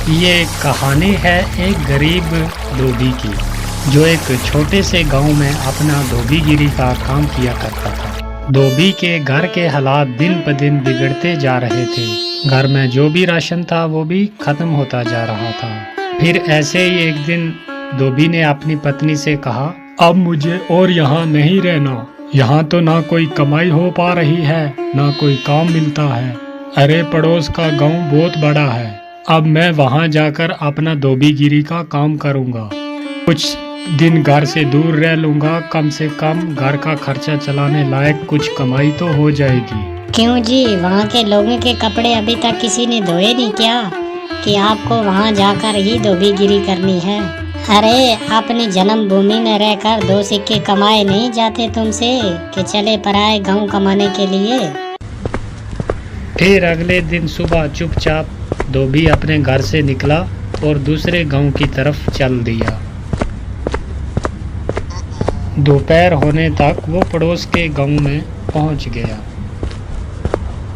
ये कहानी है एक गरीब धोबी की, जो एक छोटे से गांव में अपना धोबीगिरी का काम किया करता था। धोबी के घर के हालात दिन ब दिन बिगड़ते जा रहे थे। घर में जो भी राशन था वो भी खत्म होता जा रहा था। फिर ऐसे ही एक दिन धोबी ने अपनी पत्नी से कहा, अब मुझे और यहाँ नहीं रहना। यहाँ तो ना कोई कमाई हो पा रही है, ना कोई काम मिलता है। अरे पड़ोस का गांव बहुत बड़ा है, अब मैं वहां जाकर अपना धोबीगिरी का काम करूंगा। कुछ दिन घर से दूर रह लूंगा, कम से कम घर का खर्चा चलाने लायक कुछ कमाई तो हो जाएगी। क्यों जी, वहाँ के लोगों के कपड़े अभी तक किसी ने धोए नहीं क्या, कि आपको वहाँ जाकर ही धोबीगिरी करनी है? अरे अपनी जन्मभूमि में रहकर दो सिक्के कमाए नहीं जाते तुमसे कि चले पराए गांव कमाने के लिए। फिर अगले दिन सुबह चुपचाप धोबी अपने घर से निकला और दूसरे गांव की तरफ चल दिया। दोपहर होने तक वो पड़ोस के गांव में पहुंच गया।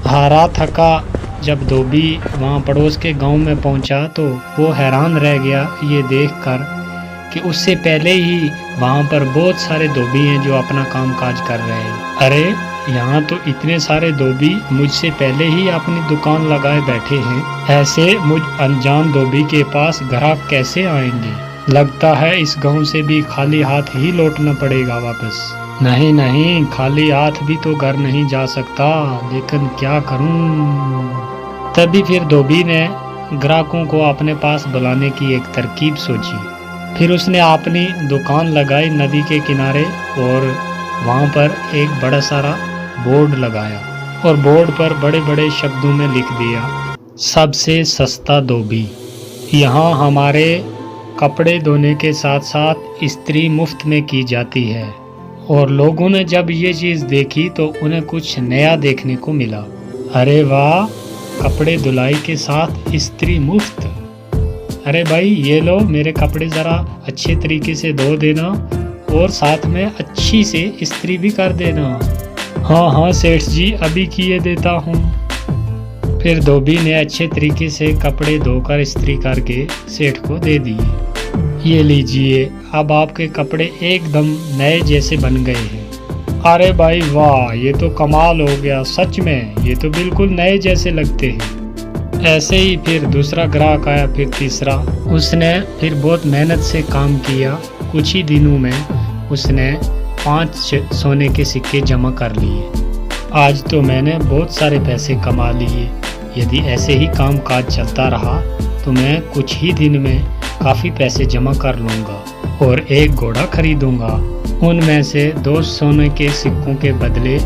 हारा थका जब धोबी वहां पड़ोस के गांव में पहुंचा तो वो हैरान रह गया ये देखकर कि उससे पहले ही वहां पर बहुत सारे धोबी हैं जो अपना काम काज कर रहे हैं। अरे यहाँ तो इतने सारे धोबी मुझसे पहले ही अपनी दुकान लगाए बैठे हैं। ऐसे मुझ अनजान धोबी के पास ग्राहक कैसे आएंगे? लगता है इस गांव से भी खाली हाथ ही लौटना पड़ेगा वापस। नहीं नहीं, खाली हाथ भी तो घर नहीं जा सकता, लेकिन क्या करूं? तभी फिर धोबी ने ग्राहकों को अपने पास बुलाने की एक तरकीब सोची। फिर उसने अपनी दुकान लगाई नदी के किनारे और वहाँ पर एक बड़ा सारा बोर्ड लगाया और बोर्ड पर बड़े बड़े शब्दों में लिख दिया, सबसे सस्ता धोबी। यहाँ हमारे कपड़े धोने के साथ साथ इस्त्री मुफ्त में की जाती है। और लोगों ने जब ये चीज़ देखी तो उन्हें कुछ नया देखने को मिला। अरे वाह, कपड़े धुलाई के साथ इस्त्री मुफ्त। अरे भाई ये लो, मेरे कपड़े ज़रा अच्छे तरीके से धो देना और साथ में अच्छी से इस्त्री भी कर देना। हाँ हाँ सेठ जी, अभी किए देता हूँ। फिर धोबी ने अच्छे तरीके से कपड़े धोकर इस्त्री करके सेठ को दे दिए। ये लीजिए, अब आपके कपड़े एकदम नए जैसे बन गए हैं। अरे भाई वाह, ये तो कमाल हो गया, सच में ये तो बिल्कुल नए जैसे लगते हैं। ऐसे ही फिर दूसरा ग्राहक आया, फिर तीसरा। उसने फिर बहुत मेहनत से काम किया। कुछ ही दिनों में उसने 5 सोने के सिक्के जमा कर लिए। आज तो मैंने बहुत सारे पैसे कमा लिए। यदि ऐसे ही काम काज चलता रहा तो मैं कुछ ही दिन में काफ़ी पैसे जमा कर लूँगा और एक घोड़ा खरीदूँगा। उनमें से 2 सोने के सिक्कों के बदले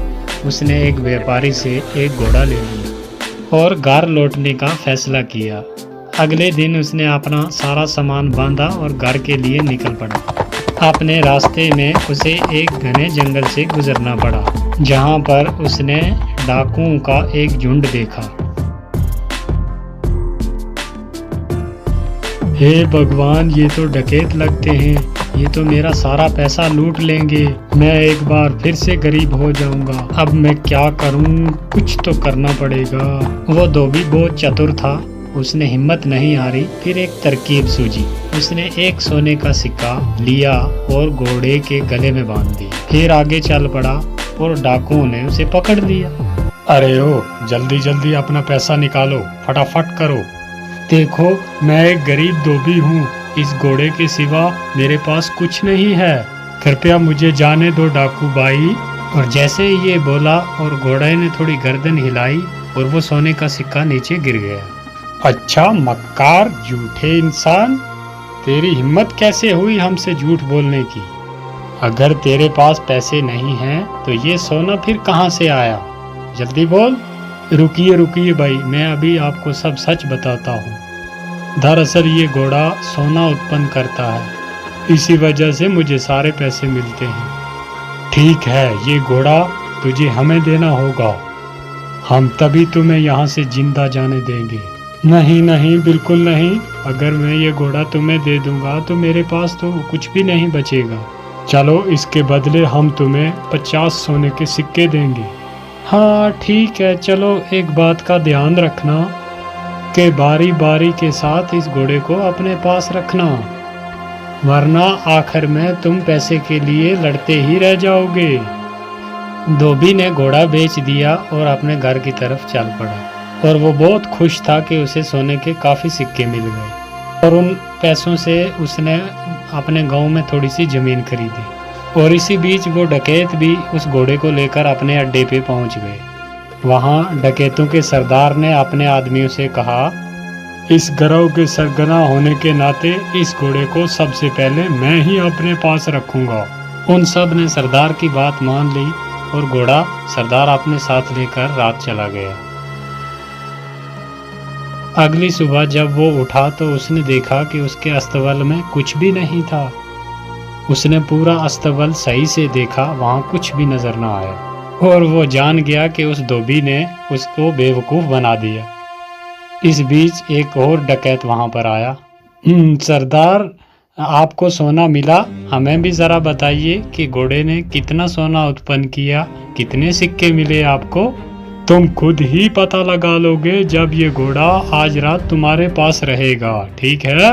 उसने एक व्यापारी से एक घोड़ा ले लिया और घर लौटने का फैसला किया। अगले दिन उसने अपना सारा सामान बांधा और घर के लिए निकल पड़ा। अपने रास्ते में उसे एक घने जंगल से गुजरना पड़ा, जहां पर उसने डाकुओं का एक झुंड देखा। हे भगवान, ये तो डकैत लगते हैं, ये तो मेरा सारा पैसा लूट लेंगे। मैं एक बार फिर से गरीब हो जाऊंगा। अब मैं क्या करूं? कुछ तो करना पड़ेगा। वो धोबी बहुत चतुर था, उसने हिम्मत नहीं हारी। फिर एक तरकीब सूझी। उसने एक सोने का सिक्का लिया और घोड़े के गले में बांध दिया। फिर आगे चल पड़ा और डाकुओं ने उसे पकड़ लिया। अरे ओ, जल्दी जल्दी अपना पैसा निकालो, फटाफट करो। देखो, मैं एक गरीब धोबी हूँ, इस घोड़े के सिवा मेरे पास कुछ नहीं है। कृपया मुझे जाने दो डाकू भाई। और जैसे ही ये बोला और घोड़े ने थोड़ी गर्दन हिलाई और वो सोने का सिक्का नीचे गिर गया। अच्छा मक्कार, झूठे इंसान, तेरी हिम्मत कैसे हुई हमसे झूठ बोलने की? अगर तेरे पास पैसे नहीं हैं तो ये सोना फिर कहाँ से आया? जल्दी बोल। रुकिए रुकिए भाई, मैं अभी आपको सब सच बताता हूँ। दरअसल ये घोड़ा सोना उत्पन्न करता है, इसी वजह से मुझे सारे पैसे मिलते हैं। ठीक है, ये घोड़ा तुझे हमें देना होगा, हम तभी तुम्हें यहाँ से जिंदा जाने देंगे। नहीं नहीं, बिल्कुल नहीं। अगर मैं ये घोड़ा तुम्हें दे दूंगा तो मेरे पास तो कुछ भी नहीं बचेगा। चलो, इसके बदले हम तुम्हें 50 सोने के सिक्के देंगे। हाँ ठीक है, चलो एक बात का ध्यान रखना, कि बारी बारी के साथ इस घोड़े को अपने पास रखना, वरना आखिर में तुम पैसे के लिए लड़ते ही रह जाओगे। धोबी ने घोड़ा बेच दिया और अपने घर की तरफ चल पड़ा और वो बहुत खुश था कि उसे सोने के काफ़ी सिक्के मिल गए और उन पैसों से उसने अपने गांव में थोड़ी सी ज़मीन खरीदी। और इसी बीच वो डकैत भी उस घोड़े को लेकर अपने अड्डे पे पहुंच गए। वहां डकैतों के सरदार ने अपने आदमियों से कहा, इस गिरोह के सरगना होने के नाते इस घोड़े को सबसे पहले मैं ही अपने पास रखूंगा। उन सब ने सरदार की बात मान ली और घोड़ा सरदार अपने साथ लेकर रात चला गया। अगली सुबह जब वो उठा तो उसने देखा कि उसके अस्तबल में कुछ भी नहीं था। उसने पूरा अस्तबल सही से देखा, वहां कुछ भी नजर न आया और वो जान गया कि उस धोबी ने उसको बेवकूफ़ बना दिया। इस बीच एक और डकैत वहां पर आया। सरदार, आपको सोना मिला, हमें भी ज़रा बताइए कि घोड़े ने कितना सोना उत्पन्न किया, कितने सिक्के मिले आपको? तुम खुद ही पता लगा लोगे जब ये घोड़ा आज रात तुम्हारे पास रहेगा, ठीक है?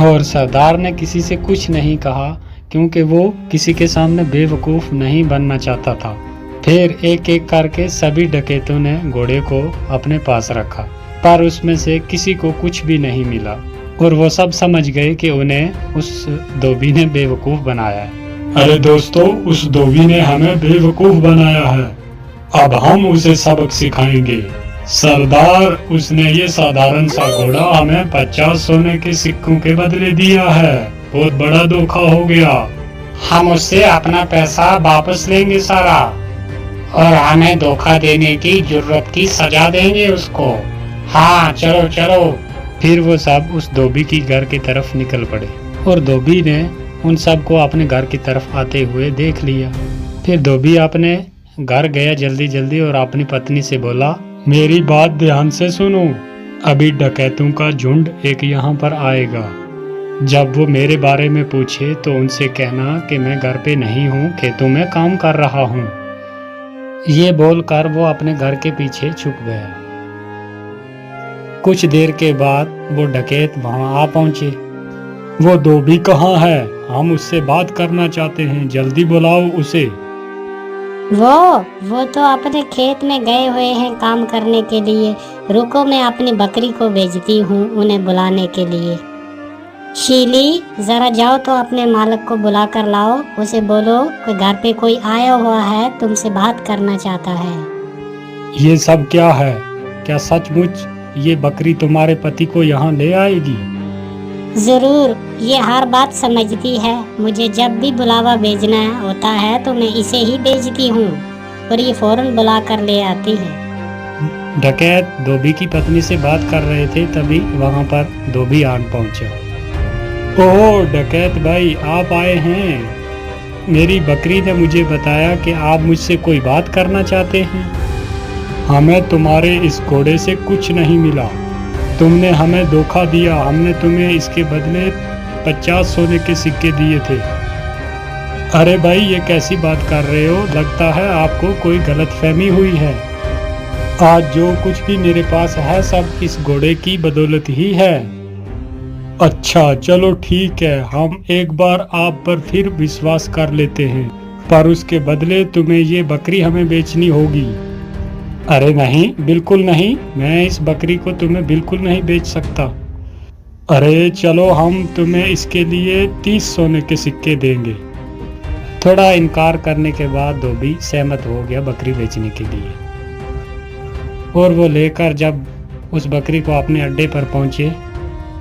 और सरदार ने किसी से कुछ नहीं कहा क्योंकि वो किसी के सामने बेवकूफ़ नहीं बनना चाहता था। फिर एक एक करके सभी डकैतों ने घोड़े को अपने पास रखा, पर उसमें से किसी को कुछ भी नहीं मिला और वो सब समझ गए कि उन्हें उस धोबी ने बेवकूफ़ बनाया है। अरे दोस्तों, उस धोबी ने हमें बेवकूफ़ बनाया है, अब हम उसे सबक सिखाएंगे। सरदार, उसने ये साधारण सा घोड़ा हमें 50 सोने के सिक्कों के बदले दिया है, बहुत बड़ा धोखा हो गया। हम उससे अपना पैसा वापस लेंगे सारा और हमें धोखा देने की जुर्रत की सजा देंगे उसको। हाँ, चलो चलो। फिर वो सब उस धोबी की घर की तरफ निकल पड़े और धोबी ने उन सबको अपने घर की तरफ आते हुए देख लिया। फिर धोबी अपने घर गया जल्दी जल्दी और अपनी पत्नी से बोला, मेरी बात ध्यान से सुनो, अभी डकैतों का झुंड एक यहाँ पर आएगा। जब वो मेरे बारे में पूछे तो उनसे कहना कि मैं घर पे नहीं हूँ, खेतों में काम कर रहा हूँ। ये बोलकर वो अपने घर के पीछे छुप गया। कुछ देर के बाद वो डकैत वहां आ पहुंचे। वो धोबी कहाँ है? हम उससे बात करना चाहते हैं, जल्दी बुलाओ उसे। वो तो अपने खेत में गए हुए हैं काम करने के लिए। रुको, मैं अपनी बकरी को भेजती हूँ उन्हें बुलाने के लिए। शीली, जरा जाओ तो अपने मालिक को बुला कर लाओ, उसे बोलो कि घर पे कोई आया हुआ है, तुमसे बात करना चाहता है। ये सब क्या है? क्या सचमुच ये बकरी तुम्हारे पति को यहाँ ले आएगी? जरूर, ये हर बात समझती है। मुझे जब भी बुलावा भेजना होता है तो मैं इसे ही भेजती हूँ और ये फौरन बुला कर ले आती है। डकैत धोबी की पत्नी से बात कर रहे थे, तभी वहाँ पर धोबी आन पहुँचा। ओह डकैत भाई, आप आए हैं। मेरी बकरी ने मुझे बताया कि आप मुझसे कोई बात करना चाहते हैं। हमें तुम्हारे इस घोड़े से कुछ नहीं मिला, तुमने हमें धोखा दिया। हमने तुम्हें इसके बदले 50 सोने के सिक्के दिए थे। अरे भाई, ये कैसी बात कर रहे हो? लगता है आपको कोई गलतफहमी हुई है। आज जो कुछ भी मेरे पास है सब इस घोड़े की बदौलत ही है। अच्छा चलो ठीक है, हम एक बार आप पर फिर विश्वास कर लेते हैं, पर उसके बदले तुम्हें ये बकरी हमें बेचनी होगी। अरे नहीं, बिल्कुल नहीं, मैं इस बकरी को तुम्हें बिल्कुल नहीं बेच सकता। अरे चलो, हम तुम्हें इसके लिए 30 सोने के सिक्के देंगे। थोड़ा इनकार करने के बाद धोबी सहमत हो गया बकरी बेचने के लिए और वो लेकर जब उस बकरी को अपने अड्डे पर पहुंचे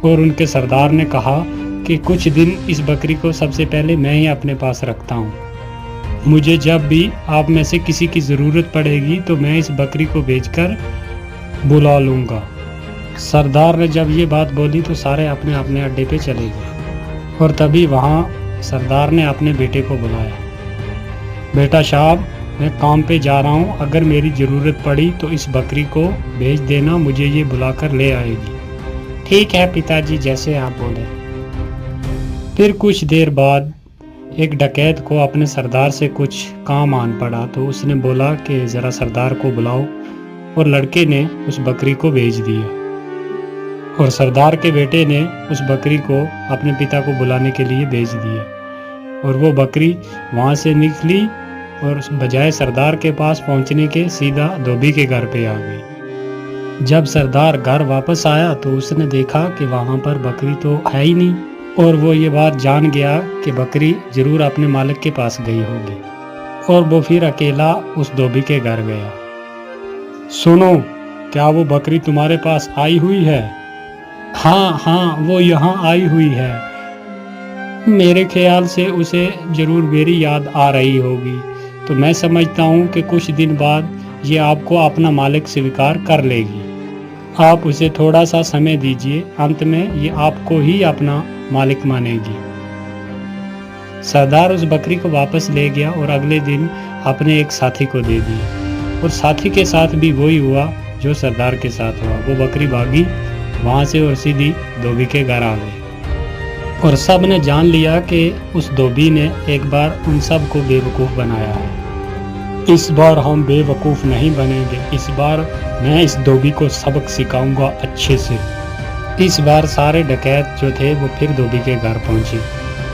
और उनके सरदार ने कहा कि कुछ दिन इस बकरी को सबसे पहले मैं ही अपने पास रखता हूँ, मुझे जब भी आप में से किसी की ज़रूरत पड़ेगी तो मैं इस बकरी को बेचकर बुला लूँगा। सरदार ने जब ये बात बोली तो सारे अपने अपने अड्डे पे चले गए और तभी वहाँ सरदार ने अपने बेटे को बुलाया। बेटा साहब, मैं काम पे जा रहा हूँ, अगर मेरी ज़रूरत पड़ी तो इस बकरी को भेज देना, मुझे ये बुलाकर ले आएगी। ठीक है पिताजी, जैसे आप बोले। फिर कुछ देर बाद एक डकैत को अपने सरदार से कुछ काम आन पड़ा तो उसने बोला कि ज़रा सरदार को बुलाओ और लड़के ने उस बकरी को भेज दिया। और सरदार के बेटे ने उस बकरी को अपने पिता को बुलाने के लिए भेज दिया और वो बकरी वहाँ से निकली और बजाय सरदार के पास पहुँचने के सीधा धोबी के घर पे आ गई। जब सरदार घर वापस आया तो उसने देखा कि वहाँ पर बकरी तो है ही नहीं और वो ये बात जान गया कि बकरी जरूर अपने मालिक के पास गई होगी और वो फिर अकेला उस धोबी के घर गया। सुनो, क्या वो बकरी तुम्हारे पास आई हुई है? हाँ हाँ, वो यहाँ आई हुई है। मेरे ख्याल से उसे जरूर मेरी याद आ रही होगी, तो मैं समझता हूँ कि कुछ दिन बाद ये आपको अपना मालिक स्वीकार कर लेगी। आप उसे थोड़ा सा समय दीजिए, अंत में ये आपको ही अपना मालिक मानेगी। सरदार उस बकरी को वापस ले गया और अगले दिन अपने एक साथी को दे दी और साथी के साथ भी वही हुआ जो सरदार के साथ हुआ। वो बकरी भागी वहाँ से और सीधी धोबी के घर आ गई और सब ने जान लिया कि उस धोबी ने एक बार उन सब को बेवकूफ़ बनाया है। इस बार हम बेवकूफ़ नहीं बनेंगे, इस बार मैं इस धोबी को सबक सिखाऊंगा अच्छे से। इस बार सारे डकैत जो थे वो फिर धोबी के घर पहुंचे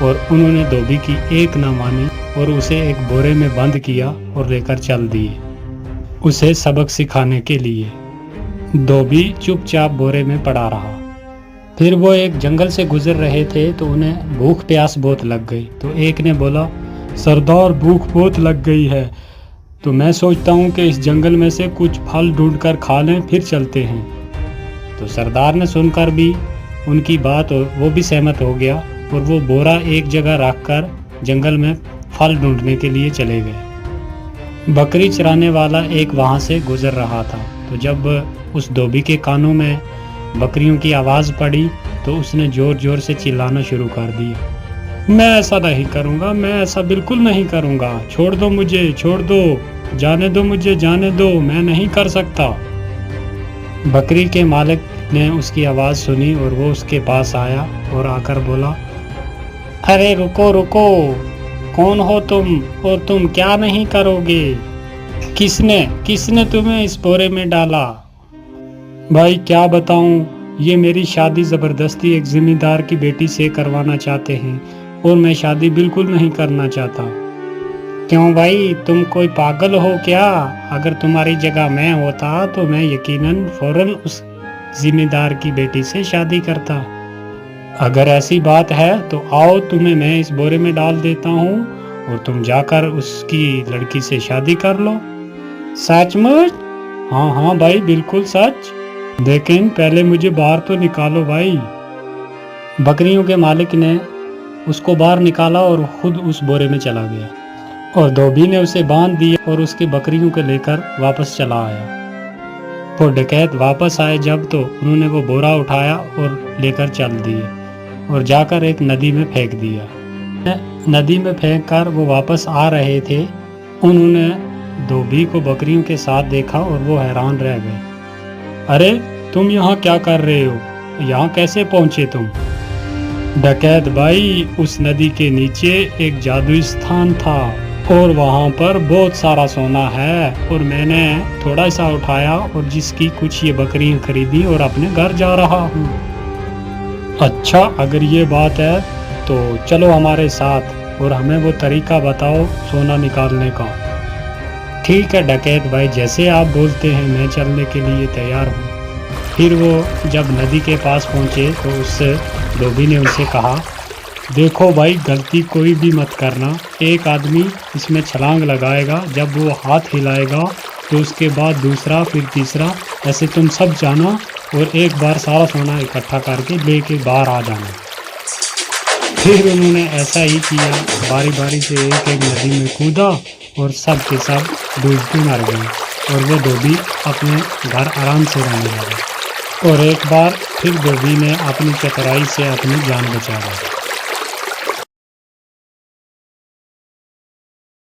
और उन्होंने धोबी की एक न मानी और उसे एक बोरे में बंद किया और लेकर चल दिए उसे सबक सिखाने के लिए। धोबी चुपचाप बोरे में पड़ा रहा। फिर वो एक जंगल से गुजर रहे थे तो उन्हें भूख प्यास बहुत लग गई। तो एक ने बोला, सरदार भूख बहुत लग गई है, तो मैं सोचता हूँ कि इस जंगल में से कुछ फल ढूंढकर खा लें, फिर चलते हैं। तो सरदार ने सुनकर भी उनकी बात और वो भी सहमत हो गया और वो बोरा एक जगह रखकर जंगल में फल ढूंढने के लिए चले गए। बकरी चराने वाला एक वहाँ से गुजर रहा था, तो जब उस धोबी के कानों में बकरियों की आवाज़ पड़ी तो उसने ज़ोर ज़ोर से चिल्लाना शुरू कर दिया, मैं ऐसा नहीं करूँगा, मैं ऐसा बिल्कुल नहीं करूँगा, छोड़ दो मुझे, छोड़ दो, जाने दो मुझे, जाने दो, मैं नहीं कर सकता। बकरी के मालिक ने उसकी आवाज़ सुनी और वो उसके पास आया और आकर बोला, अरे रुको रुको, कौन हो तुम और तुम क्या नहीं करोगे? किसने तुम्हें इस बोरे में डाला? भाई क्या बताऊं, ये मेरी शादी ज़बरदस्ती एक ज़मींदार की बेटी से करवाना चाहते हैं और मैं शादी बिल्कुल नहीं करना चाहता। क्यों भाई, तुम कोई पागल हो क्या? अगर तुम्हारी जगह मैं होता तो मैं यकीनन फौरन उस ज़मींदार की बेटी से शादी करता। अगर ऐसी बात है तो आओ, तुम्हें मैं इस बोरे में डाल देता हूँ और तुम जाकर उसकी लड़की से शादी कर लो। सचमुच? हाँ हाँ भाई, बिल्कुल सच, लेकिन पहले मुझे बाहर तो निकालो भाई। बकरियों के मालिक ने उसको बाहर निकाला और खुद उस बोरे में चला गया और धोबी ने उसे बांध दिया और उसकी बकरियों को लेकर वापस चला आया। वो डकैत वापस आए जब तो उन्होंने वो बोरा उठाया और लेकर चल दिए और जाकर एक नदी में फेंक दिया। नदी में फेंक कर वो वापस आ रहे थे, उन्होंने धोबी को बकरियों के साथ देखा और वो हैरान रह गए। अरे तुम यहाँ क्या कर रहे हो? यहाँ कैसे पहुँचे तुम? डकैत भाई, उस नदी के नीचे एक जादुई स्थान था और वहाँ पर बहुत सारा सोना है और मैंने थोड़ा सा उठाया और जिसकी कुछ ये बकरियाँ खरीदी और अपने घर जा रहा हूँ। अच्छा, अगर ये बात है तो चलो हमारे साथ और हमें वो तरीका बताओ सोना निकालने का। ठीक है डकैत भाई, जैसे आप बोलते हैं मैं चलने के लिए तैयार हूँ। फिर वो जब नदी के पास पहुँचे तो उस धोबी ने उनसे कहा, देखो भाई, गलती कोई भी मत करना। एक आदमी इसमें छलांग लगाएगा, जब वो हाथ हिलाएगा तो उसके बाद दूसरा, फिर तीसरा, ऐसे तुम सब जाना और एक बार सारा सोना इकट्ठा करके लेके बाहर आ जाना। फिर उन्होंने ऐसा ही किया, बारी बारी से एक एक नदी में कूदा और सब के सब डूबते मर गए और वो धोबी अपने घर आराम से रहने लगा। और एक बार फिर धोबी ने अपनी चतुराई से अपनी जान बचा ली।